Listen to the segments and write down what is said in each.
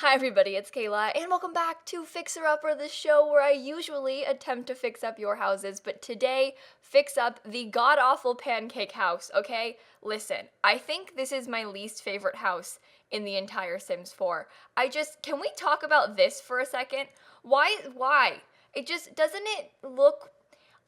Hi everybody, it's Kayla, and welcome back to Fixer Upper, the show where I usually attempt to fix up your houses, but today, fix up the god-awful pancake house, okay? Listen, I think this is my least favorite house in the entire Sims 4. Can we talk about this for a second? Why? Doesn't it look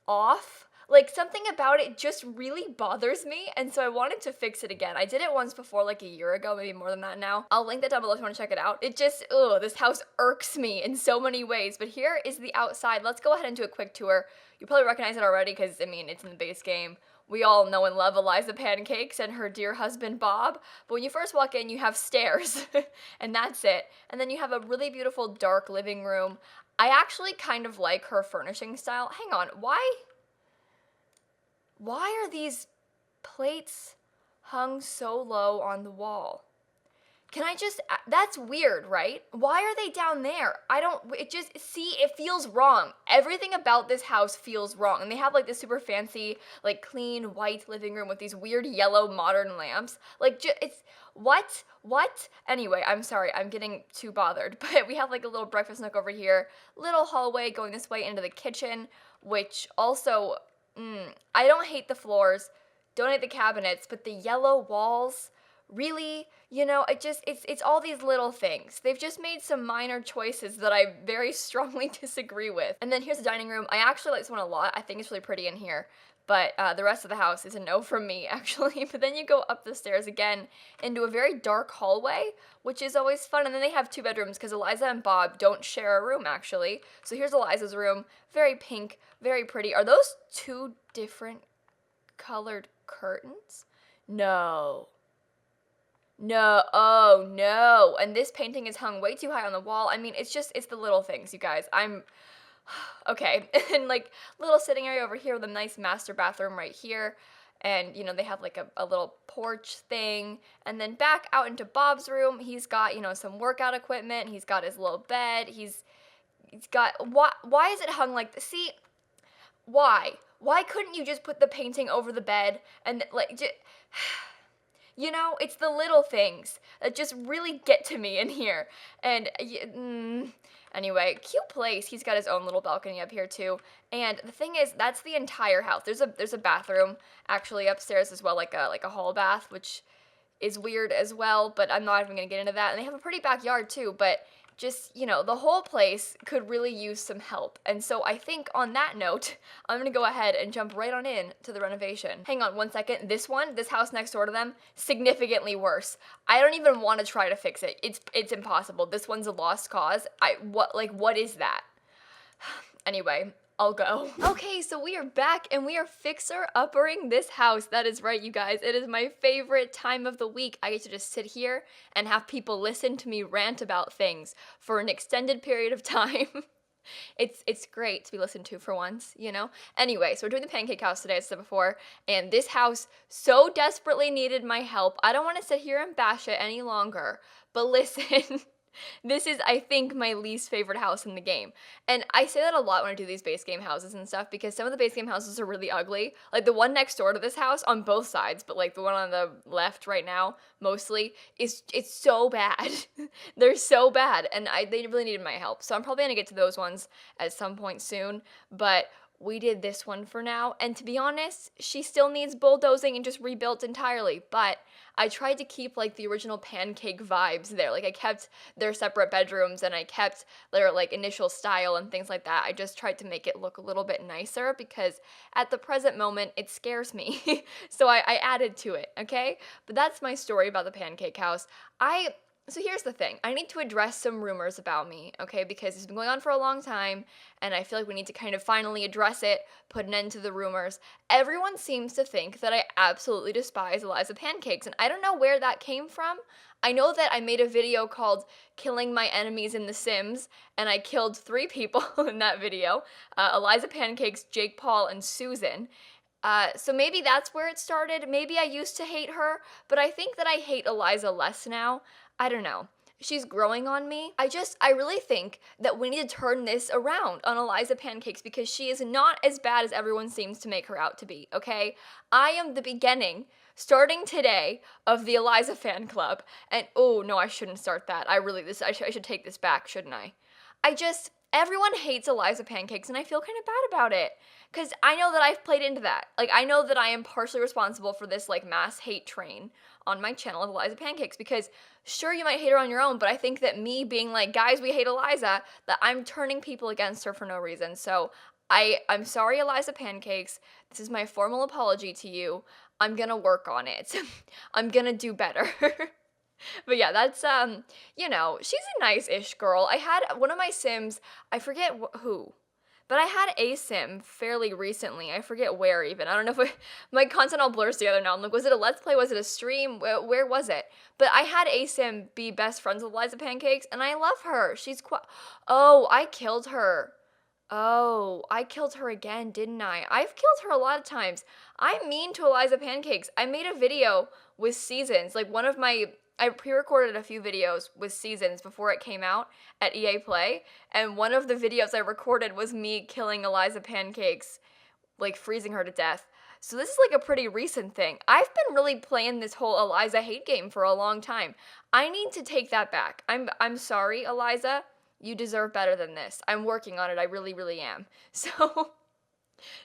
off? Like, something about it just really bothers me, and so I wanted to fix it again. I did it once before, like a year ago, maybe more than that now. I'll link that down below if you want to check it out. This house irks me in so many ways, but here is the outside. Let's go ahead and do a quick tour. You probably recognize it already because, I mean, it's in the base game. We all know and love Eliza Pancakes and her dear husband Bob, but when you first walk in, you have stairs, and that's it. And then you have a really beautiful dark living room. I actually kind of like her furnishing style. Hang on, why are these plates hung so low on the wall? That's weird, right? Why are they down there? It feels wrong. Everything about this house feels wrong. And they have like this super fancy, like clean white living room with these weird yellow modern lamps. What? Anyway, I'm sorry, I'm getting too bothered. But we have like a little breakfast nook over here, little hallway going this way into the kitchen, which also, I don't hate the floors, don't hate the cabinets, but the yellow walls, really, it's all these little things. They've just made some minor choices that I very strongly disagree with. And then here's the dining room. I actually like this one a lot. I think it's really pretty in here, but the rest of the house is a no from me, actually. But then you go up the stairs again into a very dark hallway, which is always fun. And then they have two bedrooms because Eliza and Bob don't share a room, actually. So here's Eliza's room, very pink, very pretty. Are those two different colored curtains? No. No, oh no. And this painting is hung way too high on the wall. I mean, it's the little things, you guys. Okay. And like little sitting area over here with a nice master bathroom right here. And, they have like a little porch thing. And then back out into Bob's room, he's got, some workout equipment. He's got his little bed. He's got, why is it hung like this? See, why? Why couldn't you just put the painting over the bed and it's the little things that just really get to me in here. And anyway, cute place. He's got his own little balcony up here too. And the thing is, that's the entire house. There's a bathroom actually upstairs as well, like a hall bath, which is weird as well, but I'm not even gonna get into that. And they have a pretty backyard too, but the whole place could really use some help. And so I think on that note, I'm gonna go ahead and jump right on in to the renovation. Hang on one second. This house next door to them, significantly worse. I don't even want to try to fix it. It's impossible. This one's a lost cause. What is that? Anyway, I'll go. Okay, so we are back and we are fixer-uppering this house. That is right, you guys. It is my favorite time of the week. I get to just sit here and have people listen to me rant about things for an extended period of time. It's great to be listened to for once, Anyway, so we're doing the pancake house today, as I said before, and this house so desperately needed my help. I don't want to sit here and bash it any longer, but listen. This is, I think, my least favorite house in the game. And I say that a lot when I do these base game houses and stuff, because some of the base game houses are really ugly. Like the one next door to this house, on both sides, but like the one on the left right now, mostly, it's so bad. They're so bad, and they really needed my help. So I'm probably gonna get to those ones at some point soon, but we did this one for now, and to be honest, she still needs bulldozing and just rebuilt entirely, but I tried to keep like the original pancake vibes there. Like I kept their separate bedrooms and I kept their like initial style and things like that. I just tried to make it look a little bit nicer because at the present moment it scares me. So I added to it, okay? But that's my story about the pancake house. So here's the thing. I need to address some rumors about me, okay? Because it's been going on for a long time, and I feel like we need to kind of finally address it, put an end to the rumors. Everyone seems to think that I absolutely despise Eliza Pancakes, and I don't know where that came from. I know that I made a video called Killing My Enemies in The Sims, and I killed 3 people in that video. Eliza Pancakes, Jake Paul, and Susan. So maybe that's where it started. Maybe I used to hate her, but I think that I hate Eliza less now. I don't know. She's growing on me. I really think that we need to turn this around on Eliza Pancakes because she is not as bad as everyone seems to make her out to be, okay? I am the beginning starting today, of the Eliza fan club. And oh no, I shouldn't start that. I should take this back, shouldn't I? Everyone hates Eliza pancakes, and I feel kind of bad about it. Because I know that I've played into that. Like, I know that I am partially responsible for this, like, mass hate train on my channel of Eliza pancakes. Because, sure, you might hate her on your own, but I think that me being like, guys, we hate Eliza, that I'm turning people against her for no reason. So, I'm sorry, Eliza pancakes. This is my formal apology to you. I'm gonna work on it. I'm gonna do better. But yeah, that's she's a nice-ish girl. I had one of my Sims, I forget who, but I had a Sim fairly recently. I forget where even. I don't know if my content all blurs together now. I'm like, was it a Let's Play? Was it a stream? Where was it? But I had a Sim be best friends with Liza Pancakes, and I love her. She's quite. Oh, I killed her. Oh, I killed her again, didn't I? I've killed her a lot of times. I'm mean to Eliza Pancakes. I made a video with Seasons, like I pre-recorded a few videos with Seasons before it came out at EA Play, and one of the videos I recorded was me killing Eliza Pancakes, like freezing her to death. So this is like a pretty recent thing. I've been really playing this whole Eliza hate game for a long time. I need to take that back. I'm sorry, Eliza. You deserve better than this. I'm working on it. I really, really am. So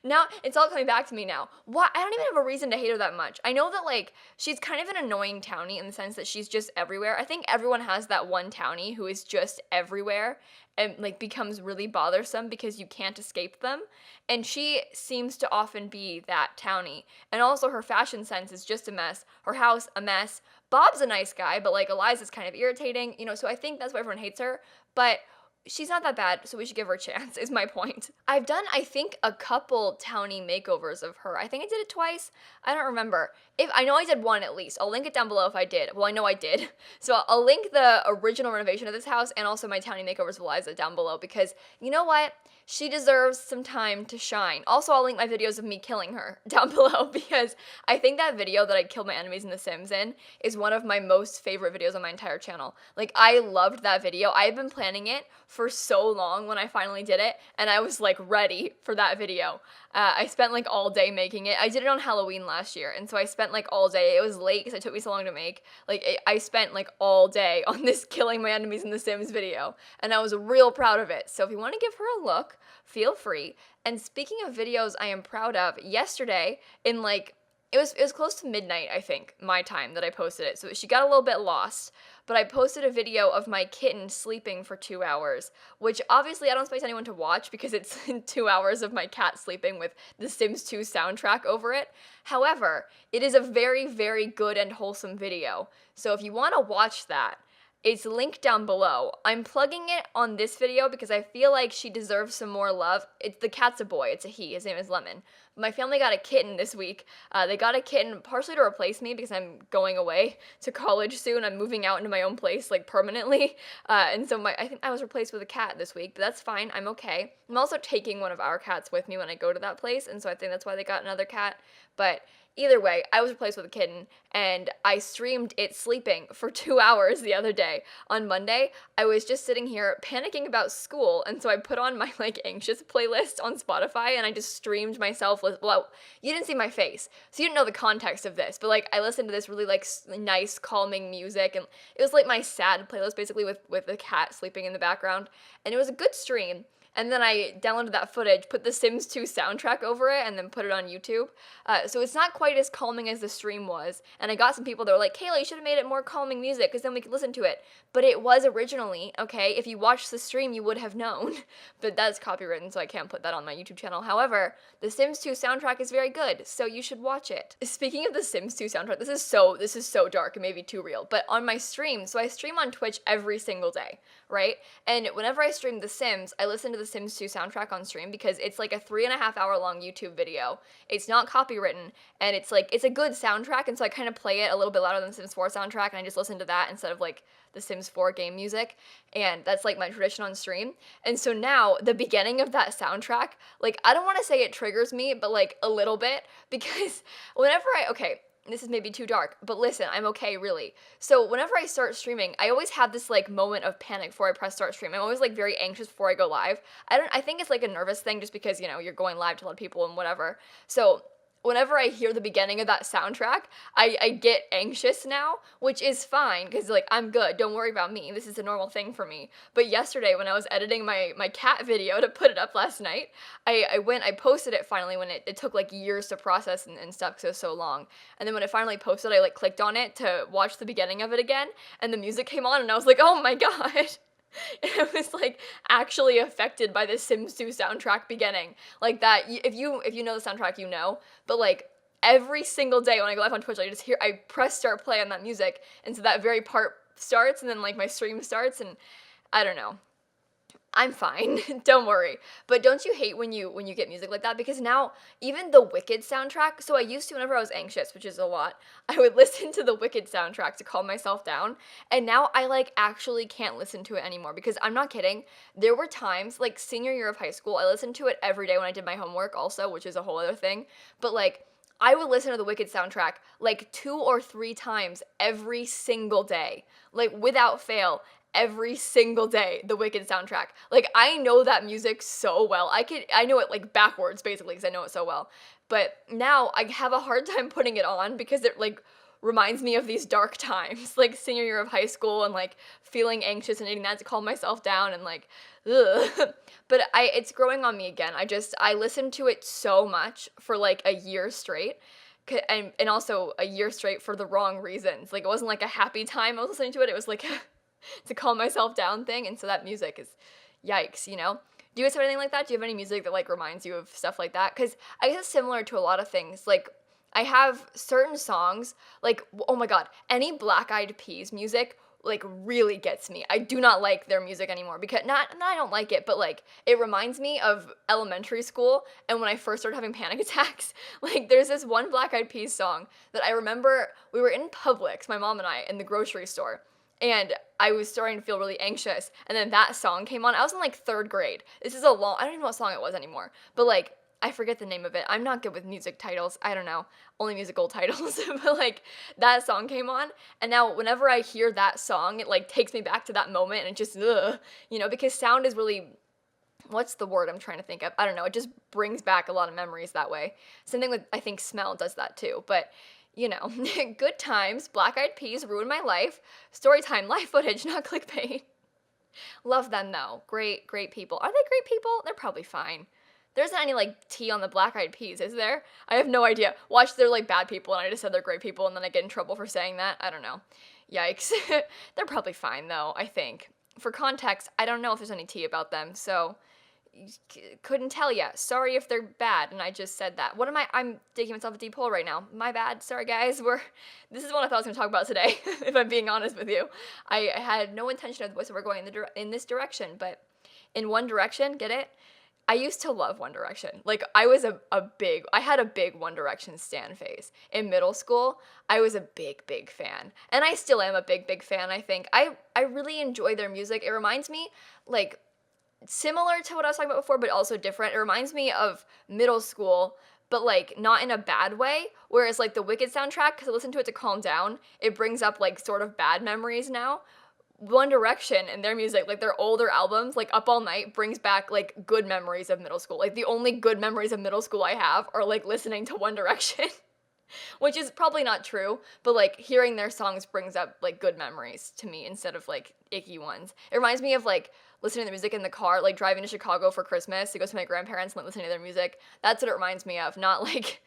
now it's all coming back to me now. Why? I don't even have a reason to hate her that much. I know that like she's kind of an annoying townie in the sense that she's just everywhere. I think everyone has that one townie who is just everywhere and like becomes really bothersome because you can't escape them. And she seems to often be that townie. And also her fashion sense is just a mess. Her house a mess. Bob's a nice guy, but like Eliza's kind of irritating, so I think that's why everyone hates her. But she's not that bad, so we should give her a chance, is my point. I've done, I think, a couple townie makeovers of her. I think I did it twice. I don't remember. I know I did one at least. I'll link it down below if I did. Well, I know I did. So I'll link the original renovation of this house and also my townie makeovers of Eliza down below because you know what? She deserves some time to shine. Also, I'll link my videos of me killing her down below because I think that video that I killed my enemies in The Sims in is one of my most favorite videos on my entire channel. Like, I loved that video. I had been planning it for so long when I finally did it, and I was, like, ready for that video. I spent, like, all day making it. I did it on Halloween last year, and so I spent, like, all day. It was late because it took me so long to make. Like, I spent, like, all day on this killing my enemies in The Sims video, and I was real proud of it. So if you want to give her a look, feel free. And speaking of videos I am proud of, yesterday, in, like, it was close to midnight, I think, my time that I posted it, so she got a little bit lost, but I posted a video of my kitten sleeping for 2 hours, which obviously I don't expect anyone to watch because it's 2 hours of my cat sleeping with the Sims 2 soundtrack over it. However, it is a very, very good and wholesome video, so if you want to watch that, it's linked down below. I'm plugging it on this video because I feel like she deserves some more love. The cat's a boy. It's a he. His name is Lemon. My family got a kitten this week. They got a kitten partially to replace me because I'm going away to college soon. I'm moving out into my own place, like, permanently. And so I think I was replaced with a cat this week, but that's fine. I'm okay. I'm also taking one of our cats with me when I go to that place, and so I think that's why they got another cat. But either way, I was replaced with a kitten, and I streamed it sleeping for 2 hours the other day. On Monday, I was just sitting here panicking about school, and so I put on my, like, anxious playlist on Spotify, and I just streamed myself. Well, you didn't see my face, so you didn't know the context of this, but, like, I listened to this really, like, nice, calming music, and it was, like, my sad playlist, basically, with the cat sleeping in the background, and it was a good stream. And then I downloaded that footage, put the Sims 2 soundtrack over it, and then put it on YouTube. So it's not quite as calming as the stream was. And I got some people that were like, Kayla, you should have made it more calming music, because then we could listen to it. But it was originally, okay? If you watched the stream, you would have known. But that's copywritten, so I can't put that on my YouTube channel. However, the Sims 2 soundtrack is very good, so you should watch it. Speaking of the Sims 2 soundtrack, this is so dark, it may be too real. But on my stream, so I stream on Twitch every single day, right? And whenever I stream The Sims, I listen to the Sims 2 soundtrack on stream because it's like a 3.5 hour long YouTube video. It's not copywritten, and it's a good soundtrack, and so I kind of play it a little bit louder than the Sims 4 soundtrack, and I just listen to that instead of like the Sims 4 game music, and that's like my tradition on stream. And so now, the beginning of that soundtrack, like, I don't want to say it triggers me, but like a little bit, because whenever okay, this is maybe too dark, but listen, I'm okay, really. So whenever I start streaming, I always have this like moment of panic before I press start stream. I'm always like very anxious before I go live. I think it's like a nervous thing just because, you're going live to a lot of people and whatever. So whenever I hear the beginning of that soundtrack, I get anxious now, which is fine because like I'm good. Don't worry about me. This is a normal thing for me. But yesterday when I was editing my cat video to put it up last night, I posted it finally when it took like years to process and stuff because it was so long. And then when it finally posted, I like clicked on it to watch the beginning of it again, and the music came on, and I was like, oh my god. It was like actually affected by the Sims 2 soundtrack beginning. Like that, if you know the soundtrack, you know. But like every single day when I go live on Twitch, I press start play on that music, and so that very part starts, and then like my stream starts, and I don't know. I'm fine. Don't worry. But don't you hate when you get music like that? Because now even the Wicked soundtrack. So I used to whenever I was anxious, which is a lot. I would listen to the Wicked soundtrack to calm myself down. And now I like actually can't listen to it anymore because I'm not kidding. There were times like senior year of high school, I listened to it every day when I did my homework also, which is a whole other thing. But like I would listen to the Wicked soundtrack like 2 or 3 times every single day, like without fail, every single day, the Wicked soundtrack. Like I know that music so well. I know it like backwards basically because I know it so well. But now I have a hard time putting it on because it like reminds me of these dark times, like senior year of high school and like feeling anxious and needing that to calm myself down and like ugh. But it's growing on me again. I listened to it so much for like a year straight. And also a year straight for the wrong reasons. Like it wasn't like a happy time I was listening to it. It was like to calm myself down thing. And so that music is yikes, you know? Do you guys have anything like that? Do you have any music that like reminds you of stuff like that? Because I guess it's similar to a lot of things. Like I have certain songs, like, oh my god, any Black Eyed Peas music like really gets me. I do not like their music anymore because not I don't like it, but like it reminds me of elementary school and when I first started having panic attacks. Like there's this one Black Eyed Peas song that I remember we were in Publix, my mom and I, in the grocery store. And I was starting to feel really anxious. And then that song came on. I was in like 3rd grade. This is I don't even know what song it was anymore. But like, I forget the name of it. I'm not good with music titles. I don't know. Only musical titles. But like, that song came on. And now whenever I hear that song, it like takes me back to that moment. And it just, ugh, you know, because sound is really, what's the word I'm trying to think of? I don't know. It just brings back a lot of memories that way. Same thing with, I think smell does that too. But you know, good times, Black Eyed Peas ruined my life, storytime, live footage, not clickbait. Love them though, great people. Are they great people? They're probably fine. There isn't any like tea on the Black Eyed Peas, is there? I have no idea. Watch, they're like bad people and I just said they're great people and then I get in trouble for saying that. I don't know. Yikes. They're probably fine though, I think. For context, I don't know if there's any tea about them, so couldn't tell ya. Sorry if they're bad and I just said that. I'm digging myself a deep hole right now. My bad. Sorry guys. This is what I thought I was going to talk about today, if I'm being honest with you. I had no intention of the voiceover going in this direction, but in One Direction, get it? I used to love One Direction. Like I had a big One Direction stan phase. In middle school, I was a big fan. And I still am a big fan, I think. I really enjoy their music. It reminds me like similar to what I was talking about before, but also different. It reminds me of middle school, but like not in a bad way. Whereas like the Wicked soundtrack, because I listen to it to calm down, it brings up like sort of bad memories now. One Direction and their music, like their older albums, like Up All Night, brings back like good memories of middle school. Like the only good memories of middle school I have are like listening to One Direction. Which is probably not true, but like hearing their songs brings up like good memories to me instead of like icky ones. It reminds me of like listening to music in the car, like driving to Chicago for Christmas to go to my grandparents and like, listening to their music. That's what it reminds me of, not like,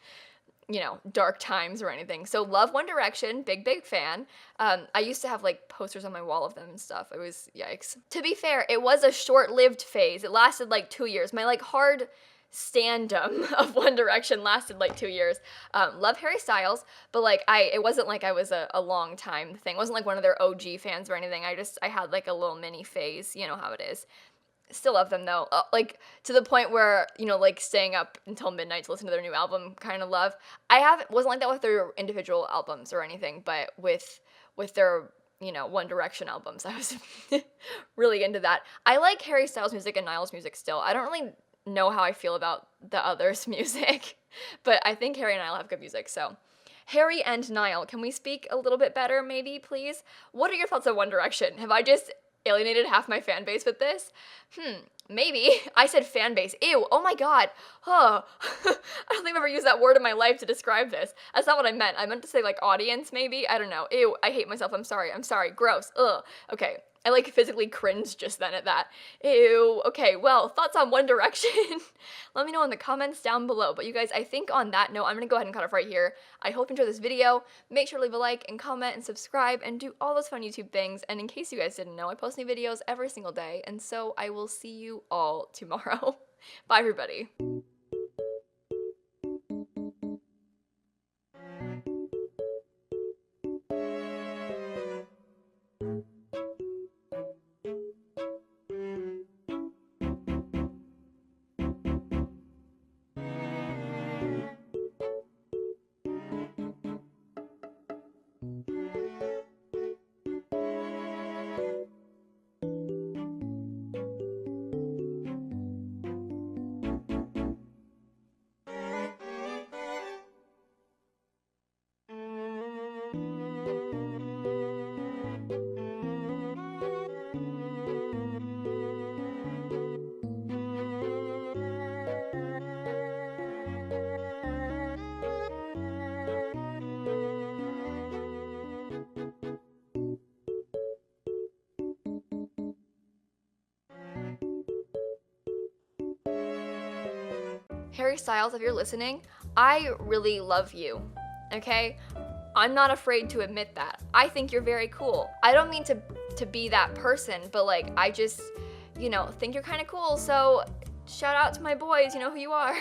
you know, dark times or anything. So love One Direction, big fan. I used to have like posters on my wall of them and stuff. It was yikes. To be fair, it was a short-lived phase. It lasted like 2 years. My like hard standum of One Direction lasted like 2 years. Love Harry Styles, but like it wasn't like I was a long time thing. I wasn't like one of their OG fans or anything. I had like a little mini phase, you know how it is. Still love them though, like to the point where, you know, like staying up until midnight to listen to their new album kind of love. Wasn't like that with their individual albums or anything, but with their, you know, One Direction albums, I was really into that. I like Harry Styles music and Niall's music still. I don't really know how I feel about the others' music, but I think Harry and Niall have good music, so. Harry and Niall, can we speak a little bit better, maybe, please? What are your thoughts on One Direction? Have I just alienated half my fan base with this? Maybe. I said fan base. Ew, oh my god. Huh. I don't think I've ever used that word in my life to describe this. That's not what I meant. I meant to say like audience maybe. I don't know. Ew, I hate myself. I'm sorry. Gross. Ugh. Okay. I like physically cringed just then at that. Ew. Okay, well, thoughts on One Direction? Let me know in the comments down below. But you guys, I think on that note, I'm gonna go ahead and cut off right here. I hope you enjoyed this video. Make sure to leave a like and comment and subscribe and do all those fun YouTube things. And in case you guys didn't know, I post new videos every single day. And so I will see you all tomorrow. Bye, everybody. Harry Styles, if you're listening, I really love you, okay? I'm not afraid to admit that. I think you're very cool. I don't mean to be that person, but like, I just, think you're kind of cool, so shout out to my boys, you know who you are.